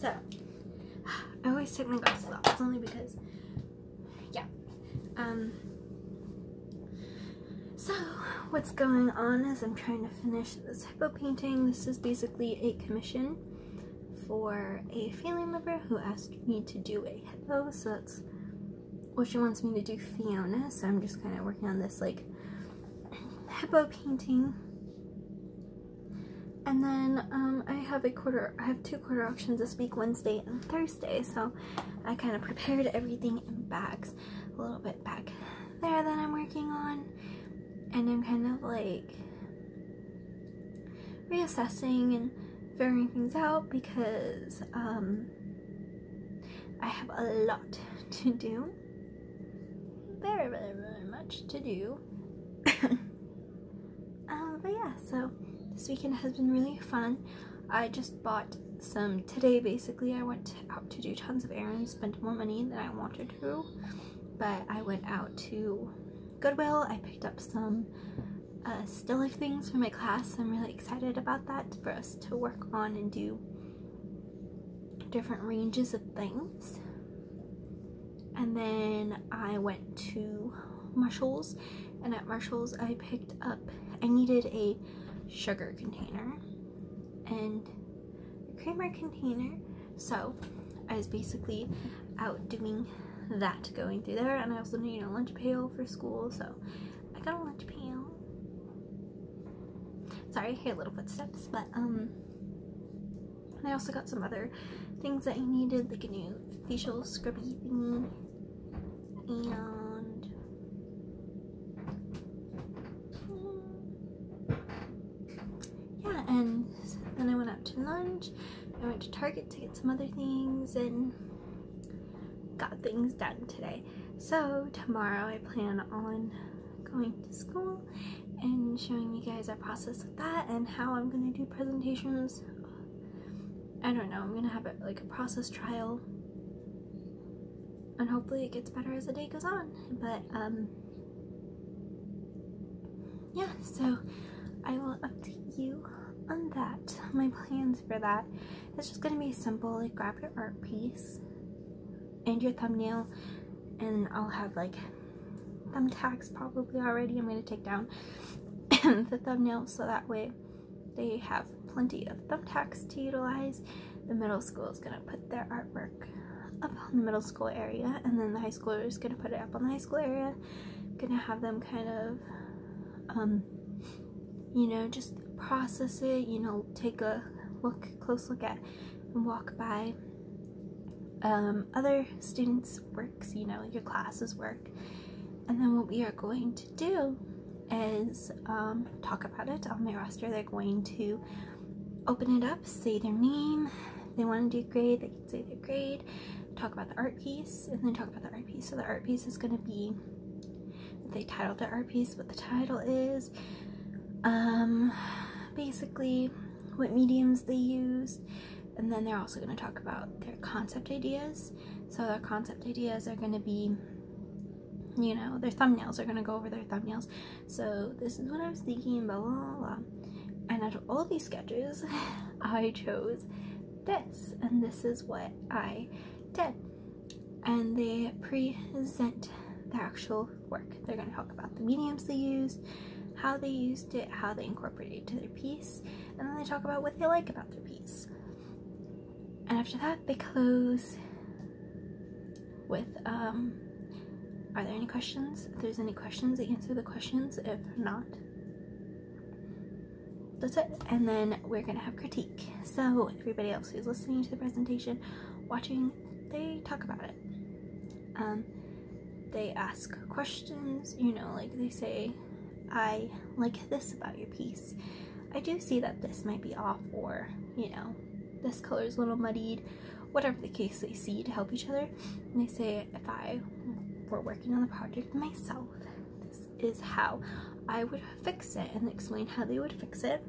So I always take my glasses off. It's only because, yeah. So what's going on is I'm trying to finish this hippo painting. This is basically a commission for a family member who asked me to do a hippo. So that's what she wants me to do, Fiona. So I'm just kind of working on this like hippo painting. And then I have two quarter auctions this week, Wednesday and Thursday. So I kind of prepared everything in bags, a little bit back there that I'm working on. And I'm kind of like reassessing and figuring things out because I have a lot to do. Very, very, very much to do. But yeah, so this weekend has been really fun. I just bought some today. Basically, I went out to do tons of errands, spent more money than I wanted to, but I went out to Goodwill. I picked up some still life things for my class. I'm really excited about that, for us to work on and do different ranges of things. And then I went to Marshall's, and at Marshall's I picked up, I needed a sugar container and a creamer container, so I was basically out doing that, going through there. And I also need a lunch pail for school, so I got a lunch pail. Sorry, I hear little footsteps, but and I also got some other things that I needed, like a new facial scrubby thing, and yeah, and then I went out to lunch. I went to Target to get some other things and got things done today. So tomorrow I plan on going to school and showing you guys our process with that and how I'm gonna do presentations. I don't know, I'm gonna have it like a process trial, and hopefully it gets better as the day goes on. But yeah, so I will update you on that. My plans for that, it's just gonna be simple, like grab your art piece and your thumbnail, and I'll have like thumbtacks probably already. I'm going to take down the thumbnail so that way they have plenty of thumbtacks to utilize. The middle school is going to put their artwork up on the middle school area, and then the high schooler is going to put it up on the high school area. I'm going to have them kind of you know, just process it, you know, take a close look at and walk by other students' works, you know, your class's work. And then what we are going to do is talk about it on my roster. They're going to open it up, say their name. If they want to do grade, they can say their grade, talk about the art piece, and then talk about the art piece. So the art piece is going to be, if they titled the art piece, what the title is, basically what mediums they used, and then they're also going to talk about their concept ideas. So their concept ideas are going to be, you know, their thumbnails are going to go over their thumbnails. So this is what I was thinking, blah blah blah. And out of all these sketches, I chose this, and this is what I did. And they present their actual work. They're going to talk about the mediums they used, how they used it, how they incorporated it to their piece, and then they talk about what they like about their piece. And after that, they close with, are there any questions? If there's any questions, they answer the questions. If not, that's it. And then we're gonna have critique. So everybody else who's listening to the presentation, watching, they talk about it. They ask questions, you know, like they say, I like this about your piece. I do see that this might be off, or, you know, this color is a little muddied, whatever the case they see, to help each other. And they say, if I were working on the project myself, this is how I would fix it, and explain how they would fix it.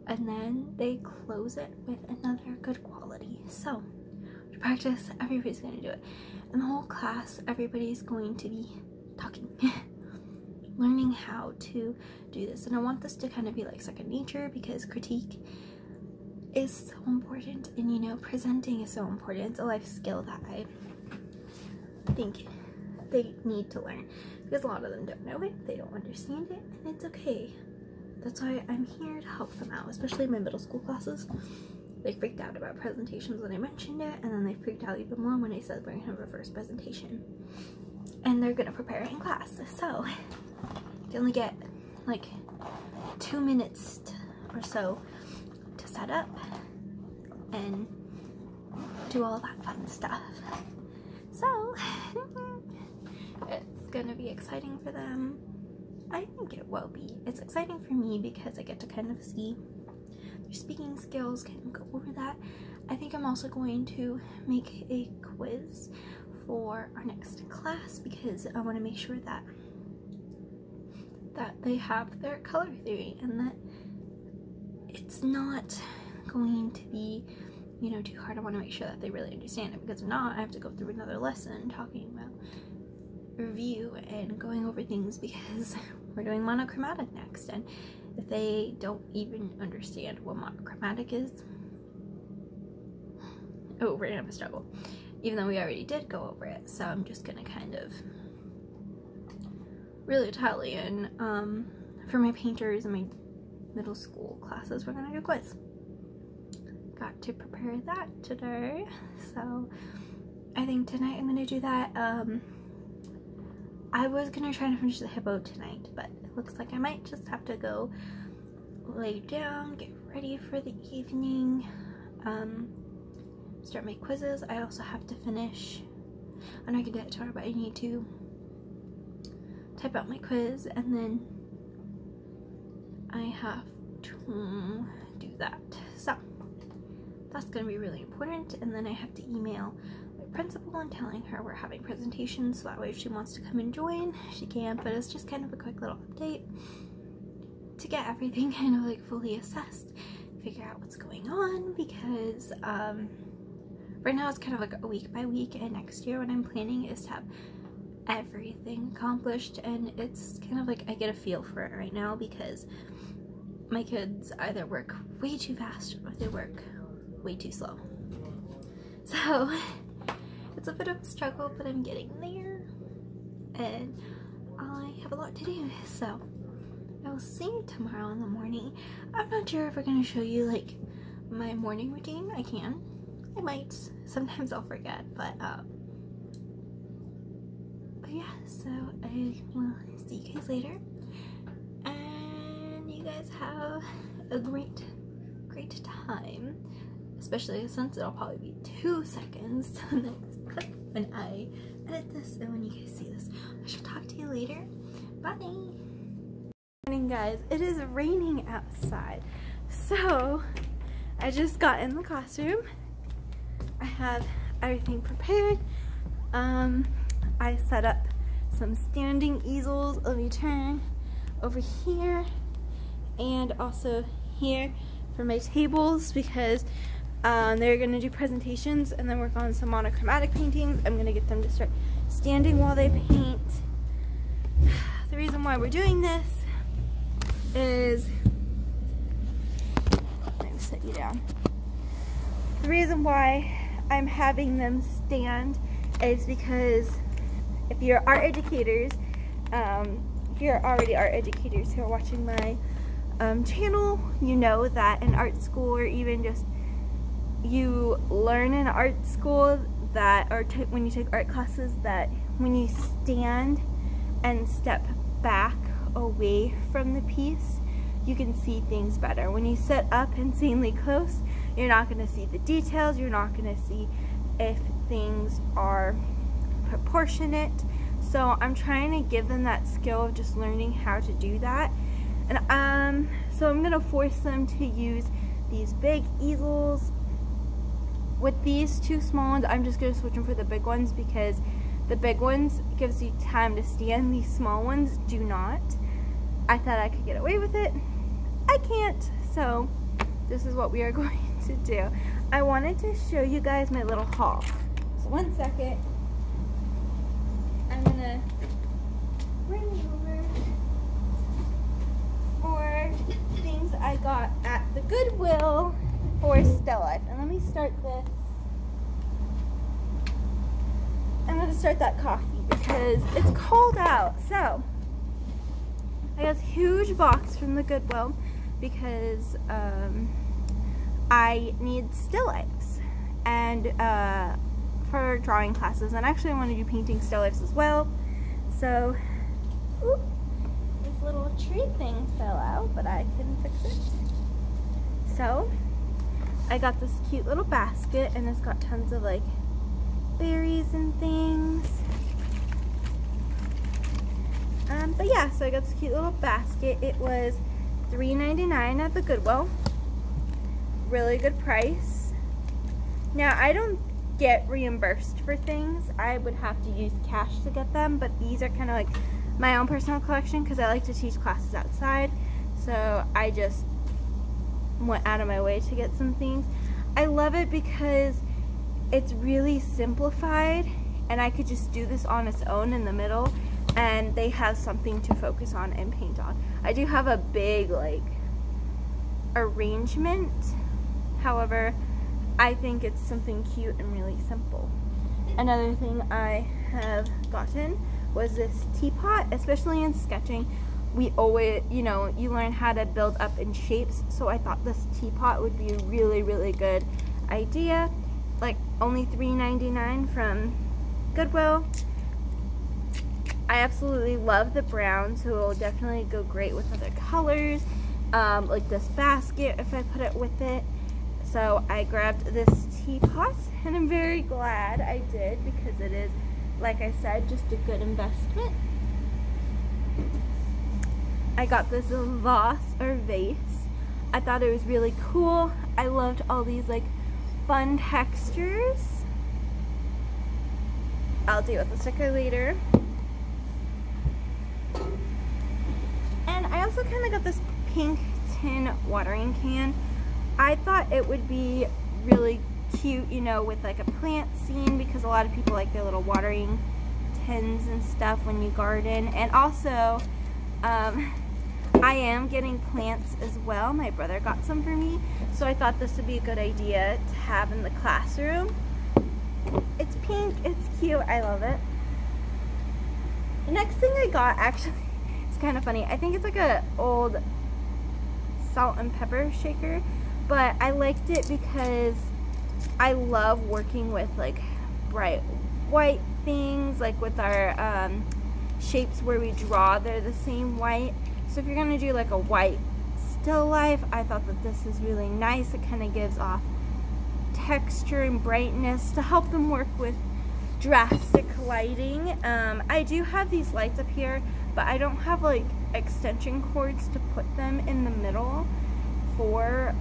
And then they close it with another good quality. So to practice, everybody's going to do it. And the whole class, everybody's going to be talking, learning how to do this. And I want this to kind of be like second nature, because critique is so important, and you know, presenting is so important. It's a life skill that I think they need to learn, because a lot of them don't know it, they don't understand it, and it's okay. That's why I'm here to help them out, especially my middle school classes. They freaked out about presentations when I mentioned it, and then they freaked out even more when I said we're gonna have our first presentation. And they're gonna prepare it in class. So you only get like 2 minutes or so to set up and do all that fun stuff. So it's gonna be exciting for them. I think it will be. It's exciting for me because I get to kind of see their speaking skills, kind of go over that. I think I'm also going to make a quiz for our next class because I want to make sure that they have their color theory and that it's not going to be, you know, too hard. I want to make sure that they really understand it, because if not, I have to go through another lesson talking about review and going over things, because we're doing monochromatic next, and if they don't even understand what monochromatic is, oh, we're gonna have a struggle, even though we already did go over it. So I'm just gonna kind of really tell you, and for my painters and my middle school classes, we're gonna do a quiz. Got to prepare that today, so I think tonight I'm gonna do that. I was gonna try to finish the hippo tonight, but it looks like I might just have to go lay down, get ready for the evening, start my quizzes. I also have to finish, I know I can do it tomorrow, but I need to type out my quiz, and then I have to do that. So that's gonna be really important, and then I have to email my principal and telling her we're having presentations, so that way if she wants to come and join, she can. But it's just kind of a quick little update to get everything kind of like fully assessed, figure out what's going on, because right now it's kind of like a week by week, and next year what I'm planning is to have everything accomplished. And it's kind of like I get a feel for it right now, because my kids either work way too fast or they work way too slow. So it's a bit of a struggle, but I'm getting there, and I have a lot to do. So I will see you tomorrow in the morning. I'm not sure if we're gonna show you like my morning routine. I can, I might, sometimes I'll forget, but yeah, so I will see you guys later, and you guys have a great time, especially since it'll probably be 2 seconds to the next clip when I edit this and when you guys see this. I shall talk to you later. Bye. Morning, guys. It is raining outside, so I just got in the classroom. I have everything prepared. I set up some standing easels. Let me turn over here, and also here for my tables, because they're going to do presentations and then work on some monochromatic paintings. I'm going to get them to start standing while they paint. The reason why we're doing this is, let me set you down. The reason why I'm having them stand is because if you're art educators, if you're already art educators who are watching my channel, you know that in art school, or even just you learn in art school that, or when you take art classes, that when you stand and step back away from the piece, you can see things better. When you sit up insanely close, you're not going to see the details, you're not going to see if things are proportionate. So I'm trying to give them that skill of just learning how to do that. And so I'm going to force them to use these big easels. With these 2 small ones, I'm just going to switch them for the big ones, because the big ones gives you time to stand. These small ones do not. I thought I could get away with it. I can't. So this is what we are going to do. I wanted to show you guys my little haul. So 1 second. I'm going to bring you over for things I got at the Goodwill for still life. And let me start this. I'm gonna start that coffee because it's cold out. So I got this huge box from the Goodwill because I need still lifes and for drawing classes, and actually I want to do painting still lifes as well. So this little tree thing fell out, but I couldn't fix it. So I got this cute little basket, and it's got tons of like berries and things. But yeah, so I got this cute little basket. It was $3.99 at the Goodwill. Really good price. Now I don't get reimbursed for things. I would have to use cash to get them, but these are kind of like my own personal collection because I like to teach classes outside. So I just went out of my way to get some things. I love it because it's really simplified and I could just do this on its own in the middle, and they have something to focus on and paint on. I do have a big like arrangement, however I think it's something cute and really simple. Another thing I have gotten was this teapot. Especially in sketching, we always, you know, you learn how to build up in shapes, so I thought this teapot would be a really good idea. Like only $3.99 from Goodwill. I absolutely love the brown, so it will definitely go great with other colors, like this basket if I put it with it. So I grabbed this teapot, and I'm very glad I did because it is, like I said, just a good investment. I got this vase or vase. I thought it was really cool. I loved all these like fun textures. I'll deal with the sticker later. And I also kind of got this pink tin watering can. I thought it would be really cute, you know, with like a plant scene, because a lot of people like their little watering tins and stuff when you garden. And also I am getting plants as well. My brother got some for me, so I thought this would be a good idea to have in the classroom. It's pink, it's cute, I love it. The next thing I got, actually, it's kind of funny. I think it's like a old salt and pepper shaker, but I liked it because I love working with like bright white things, like with our shapes where we draw, they're the same white. So if you're gonna do like a white still life, I thought that this is really nice. It kind of gives off texture and brightness to help them work with drastic lighting. I do have these lights up here, but I don't have like extension cords to put them in the middle for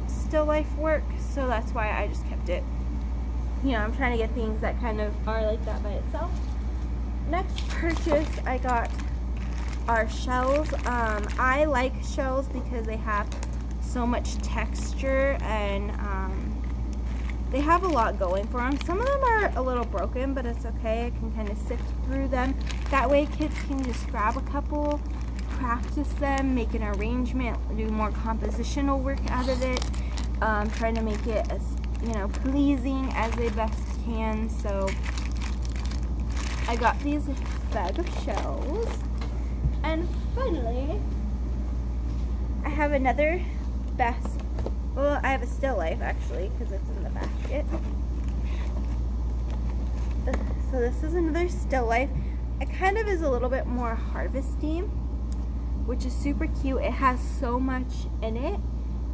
still life work, so that's why I just kept it. You know, I'm trying to get things that kind of are like that by itself. Next purchase I got are shells. I like shells because they have so much texture and they have a lot going for them. Some of them are a little broken, but it's okay. I can kind of sift through them. That way kids can just grab a couple, practice them, make an arrangement, do more compositional work out of it, trying to make it as, you know, pleasing as they best can. So I got these bag of shells. And finally, I have another well, I have a still life actually, because it's in the basket. So this is another still life. It kind of is a little bit more harvesty, which is super cute. It has so much in it,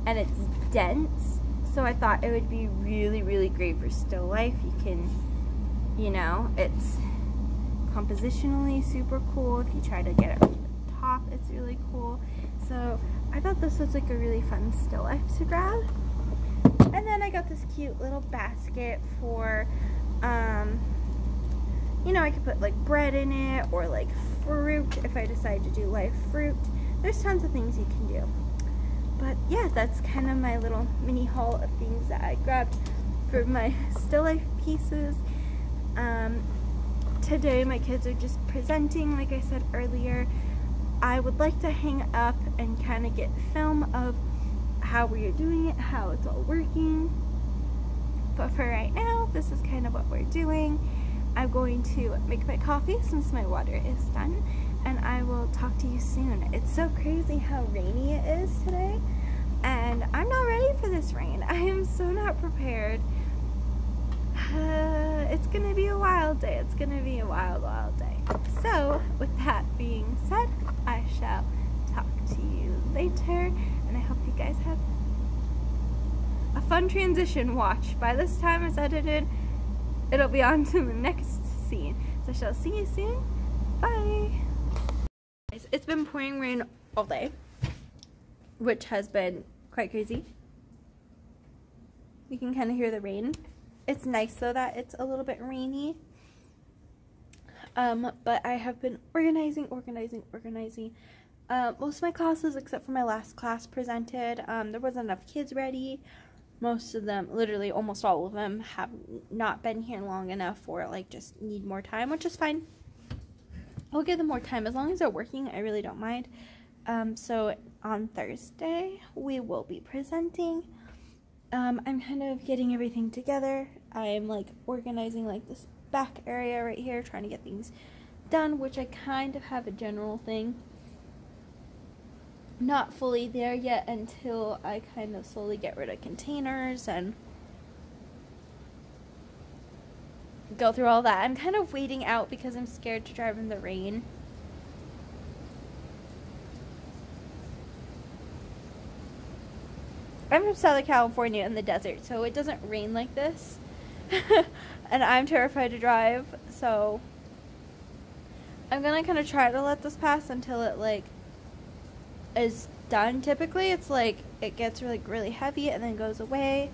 and it's dense. So I thought it would be really great for still life. You can, you know, it's compositionally super cool. If you try to get it from the top, it's really cool. So I thought this was like a really fun still life to grab. And then I got this cute little basket for you know, I could put like bread in it, or like fruit if I decide to do live fruit. There's tons of things you can do. But yeah, that's kind of my little mini haul of things that I grabbed for my still life pieces. Today my kids are just presenting, like I said earlier. I would like to hang up and kind of get film of how we are doing it, how it's all working. But for right now, this is kind of what we're doing. I'm going to make my coffee since my water is done, and I will talk to you soon. It's so crazy how rainy it is today, and I'm not ready for this rain. I am so not prepared. It's gonna be a wild day. It's gonna be a wild, wild day. So, with that being said, I shall talk to you later, and I hope you guys have a fun transition watch. By this time it's edited, it'll be on to the next scene. So I shall see you soon. Bye. It's been pouring rain all day, which has been quite crazy. You can kind of hear the rain. It's nice though that it's a little bit rainy. But I have been organizing. Most of my classes, except for my last class, presented. There wasn't enough kids ready. Most of them, literally almost all of them, have not been here long enough or like just need more time, which is fine. I'll give them more time as long as they're working. I really don't mind. So on Thursday we will be presenting. I'm kind of getting everything together. I'm like organizing like this back area right here, trying to get things done, which I kind of have a general thing. Not fully there yet until I kind of slowly get rid of containers and go through all that. I'm kind of waiting out because I'm scared to drive in the rain. I'm from Southern California in the desert, so it doesn't rain like this. And I'm terrified to drive, so I'm gonna kind of try to let this pass until it like is done. Typically it's like it gets really heavy and then goes away.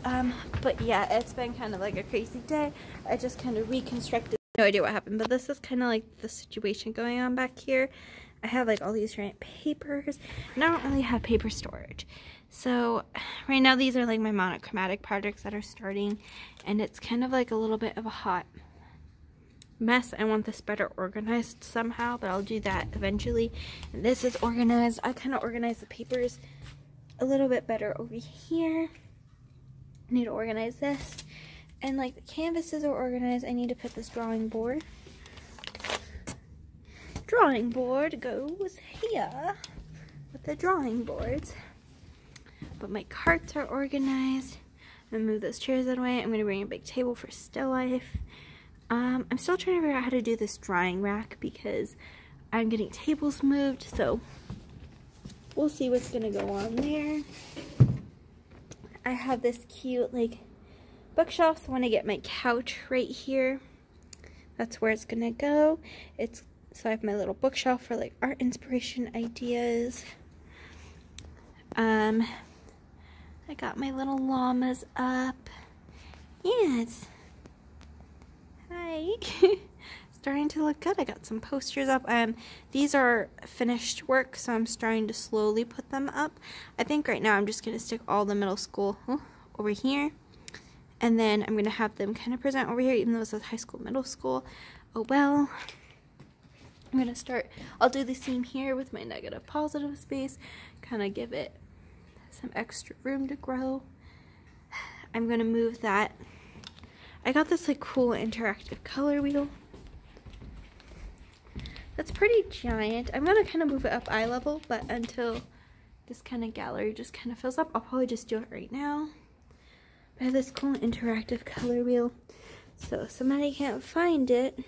But yeah, it's been kind of like a crazy day. I just kind of reconstructed. No idea what happened, but this is kind of like the situation going on back here. I have like all these giant papers, and I don't really have paper storage. So right now these are like my monochromatic projects that are starting, and it's kind of like a little bit of a hot mess. I want this better organized somehow, but I'll do that eventually. And this is organized. I kind of organized the papers a little bit better over here. I need to organize this, and like the canvases are organized. I need to put this drawing board goes here with the drawing boards. But my carts are organized. I'm gonna move those chairs out of the way. I'm gonna bring a big table for still life. I'm still trying to figure out how to do this drying rack because I'm getting tables moved, so we'll see what's gonna go on there. I have this cute like bookshelf, so I want to get my couch right here. That's where it's gonna go. So I have my little bookshelf for like art inspiration ideas. I got my little llamas up. Yes. Hi. Starting to look good. I got some posters up. These are finished work, so I'm starting to slowly put them up. I think right now I'm just going to stick all the middle school over here. And then I'm going to have them kind of present over here, even though it says high school, middle school. Oh well. I'm going to start, I'll do the same here with my negative positive space. Kind of give it some extra room to grow. I'm going to move that. I got this like cool interactive color wheel. That's pretty giant. I'm going to kind of move it up eye level, but until this kind of gallery just kind of fills up, I'll probably just do it right now. I have this cool interactive color wheel, so if somebody can't find it,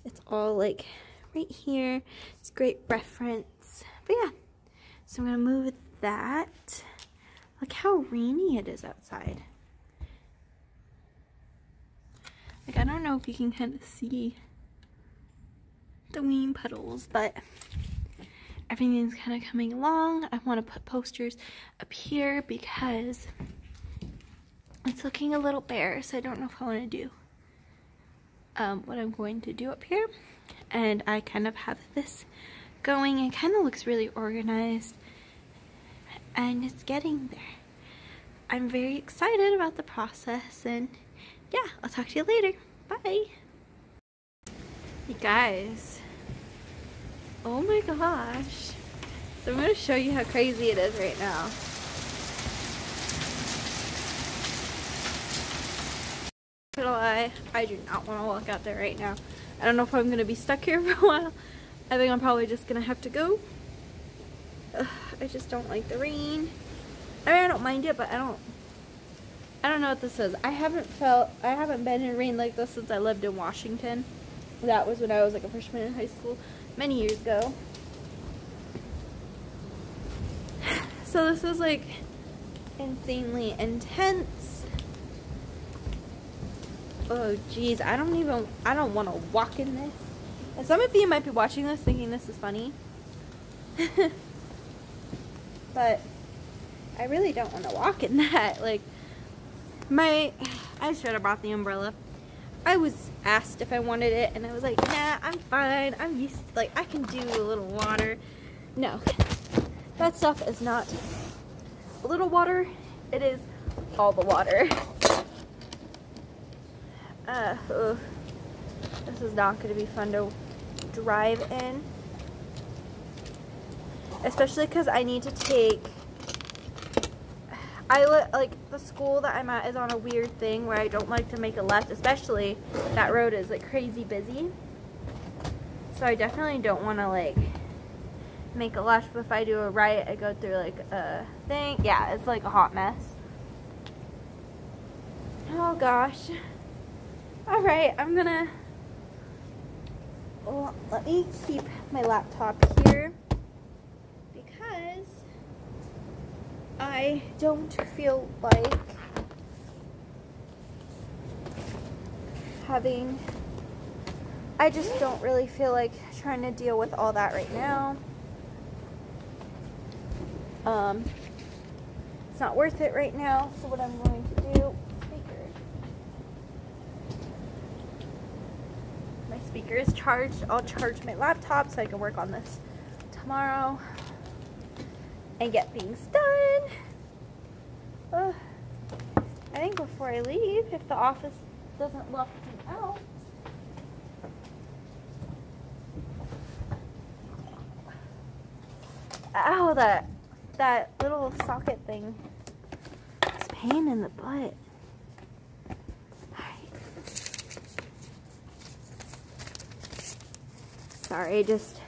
it's all like right here. It's great reference. But yeah, so I'm going to move that. Look how rainy it is outside. Like, I don't know if you can kind of see the ween puddles, but everything's kind of coming along. I want to put posters up here because it's looking a little bare, so I don't know if I want to do what I'm going to do up here. And I kind of have this going. It kind of looks really organized, and it's getting there. I'm very excited about the process, and yeah, I'll talk to you later. Bye. You guys, oh my gosh. So I'm going to show you how crazy it is right now. I do not want to walk out there right now. I don't know if I'm going to be stuck here for a while. I think I'm probably just going to have to go. Ugh, I just don't like the rain. I mean, I don't mind it, but I don't know what this is. I haven't been in rain like this since I lived in Washington. That was when I was like a freshman in high school many years ago. So this is like insanely intense. Oh geez, I don't want to walk in this. And some of you might be watching this thinking this is funny. But I really don't want to walk in that. Like, I should have brought the umbrella. I was asked if I wanted it, and I was like, nah, I'm fine. I'm used to, like, I can do a little water. No, that stuff is not a little water. It is all the water. This is not going to be fun to drive in. Especially because I need to take... like, the school that I'm at is on a weird thing where I don't like to make a left, especially that road is like crazy busy. So I definitely don't want to like make a left, but if I do a right, I go through like a thing. Yeah, it's like a hot mess. Oh gosh. Alright, I'm gonna, well, let me keep my laptop here because I don't feel like I just don't really feel like trying to deal with all that right now. It's not worth it right now, so what I'm going to do, my speaker is charged. I'll charge my laptop so I can work on this tomorrow and get things done. I think before I leave, if the office doesn't lock me out. Ow, that little socket thing. It's a pain in the butt. Sorry, I just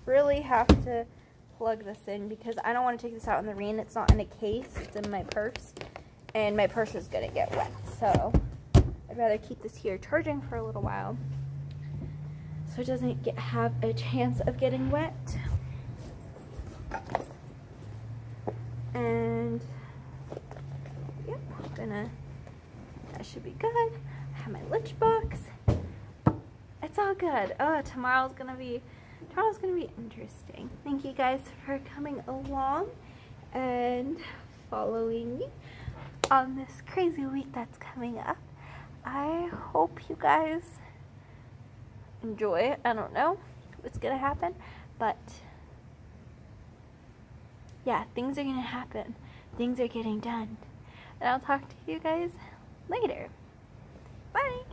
really have to plug this in because I don't want to take this out in the rain. It's not in a case, it's in my purse, and my purse is gonna get wet, so I'd rather keep this here charging for a little while so it doesn't have a chance of getting wet. And yep, that should be good. I have my lunchbox. It's all good. Oh, tomorrow's gonna be interesting. Thank you guys for coming along and following me on this crazy week that's coming up. I hope you guys enjoy it. I don't know what's gonna happen, but yeah, things are gonna happen. Things are getting done. And I'll talk to you guys later. Bye!